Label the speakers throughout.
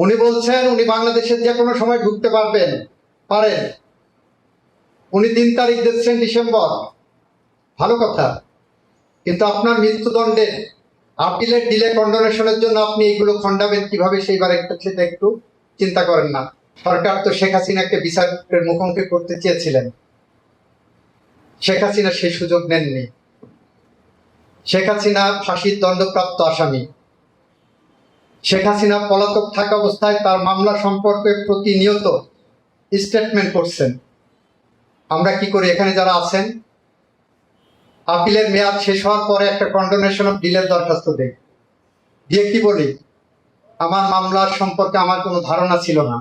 Speaker 1: উনি বলছেন উনি বাংলাদেশের যে কোনো সময় ঢুকতে পারেন। উনি 3 তারিখ দিচ্ছেন ডিসেম্বর, ভালো কথা, কিন্তু আপনার মৃত্যুদণ্ডের আপিলের ডিলে কন্ডোনেশনের জন্য আপনি এইগুলো খণ্ডাবেন কিভাবে, সেইবার সেটা একটু চিন্তা করেন না। সরকার তো শেখ হাসিনাকে বিচারের মুখোমুখি করতে চেয়েছিলেন, শেখ হাসিনা সেই সুযোগ নেননি। শেখ হাসিনা ফাঁসির দণ্ডপ্রাপ্ত আসামি। শেখ হাসিনা পলাতক থাকা অবস্থায় তার মামলা সম্পর্কে প্রতিনিয়ত স্টেটমেন্ট করছেন। আমরা কি করি, এখানে যারা আছেন আপিলের মেয়াদ শেষ হওয়ার পরে একটা কন্ডোনেশন অফ ডিলের দরখাস্ত দেই, দিয়ে কি বলি, আমার মামলার সম্পর্কে আমার কোনো ধারণা ছিল না,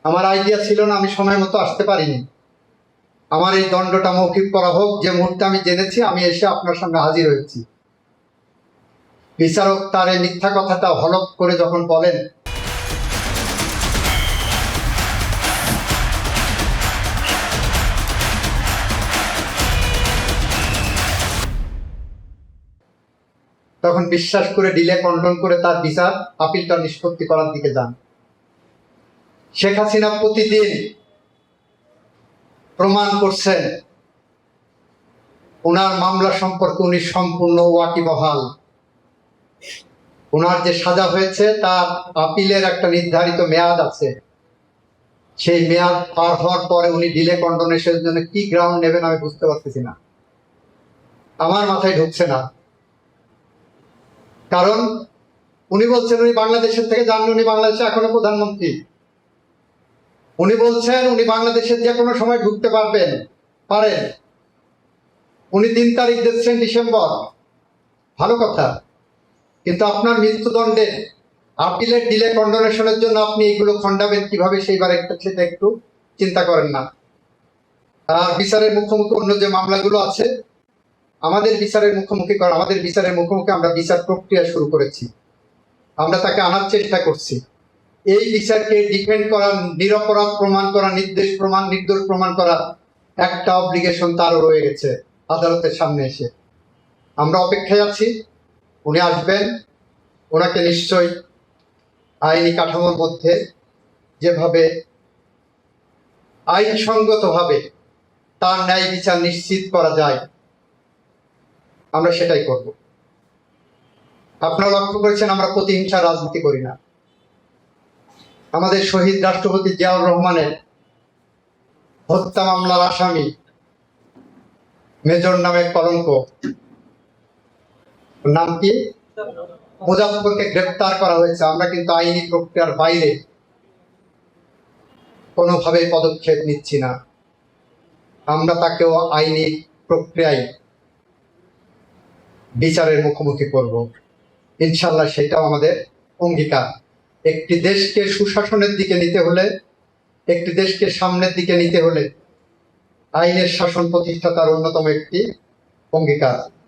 Speaker 1: আমার আইডিয়া ছিল না, আমি সময় মতো আসতে পারিনি, আমার এই দণ্ডটা মৌখিক করা হোক, যে মুহূর্তে আমি জেনেছি আমি এসে আপনার সঙ্গে হাজির হয়েছি। বিচারক তার এই মিথ্যা কথাটা হলফ করে যখন বলেন, তখন বিশ্বাস করে ডিলে কন্ডন করে তার বিচার আপিলটা নিষ্পত্তি করার দিকে যান। শেখ হাসিনা প্রতিদিন প্রমাণ করছেন ওনার মামলা সম্পর্কে উনি সম্পূর্ণ ওয়াকিবহাল। ওনার যে সাজা হয়েছে তার আপিলের একটা নির্ধারিত মেয়াদ আছে, সেই মেয়াদ পার হওয়ার পরে উনি ডিলে কন্ডোনেশনের জন্য কি গ্রাউন্ড নেবেন আমি বুঝতে পারতেছি না, আমার মাথায় ঢুকছে না। কারণ উনি বলছেন উনি বাংলাদেশের থেকে যাননি, উনি বাংলাদেশে এখনো প্রধানমন্ত্রী। উনি বলছেন উনি বাংলাদেশের যে কোনো সময় ঢুকতে পারেন। উনি 3 তারিখ দিচ্ছেন ডিসেম্বর, ভালো কথা, কিন্তু আপনার মৃত্যুদণ্ডের আপিলের ডিলে কন্ডোনেশনের জন্য আপনি এইগুলো খণ্ডাবেন কিভাবে, সেইবার সেটা একটু চিন্তা করেন না। আর বিচারের মুখোমুখি অন্য যে মামলাগুলো আছে, আমাদের বিচারের মুখোমুখি আমরা বিচার প্রক্রিয়া শুরু করেছি, আমরা তাকে আনার চেষ্টা করছি। এই বিচারকে ডিফেন্ড করা, নিরপরাধ প্রমাণ করা, নির্দোষ প্রমাণ করা একটা অব্লিগেশন তারও রয়ে গেছে আদালতের সামনে এসে। আমরা অপেক্ষায় আছি, উনি আসবেন, ওনাকে নিশ্চয়ই আইনি কাঠামোর মধ্যে যেভাবে আইনসঙ্গতভাবে তার ন্যায় বিচার নিশ্চিত করা যায় আমরা সেটাই করব। আপনারা লক্ষ্য করেছেন আমরা প্রতিহিংসার রাজনীতি করি না। আমাদের শহীদ রাষ্ট্রপতি জিয়াউর রহমানের হত্যা মামলার আসামি মেজর নামে কলঙ্ক, নাম কি, মুজাফফরকে গ্রেপ্তার করা হয়েছে। আমরা কিন্তু আইনি প্রক্রিয়ার বাইরে কোনোভাবে পদক্ষেপ নিচ্ছি না, আমরা তাকেও আইনি প্রক্রিয়ায় বিচারের মুখোমুখি করব ইনশাল্লাহ, সেটাও আমাদের অঙ্গীকার। একটি দেশকে সুশাসনের দিকে নিতে হলে, একটি দেশকে সামনের দিকে নিতে হলে আইনের শাসন প্রতিষ্ঠা তার অন্যতম একটি অঙ্গীকার।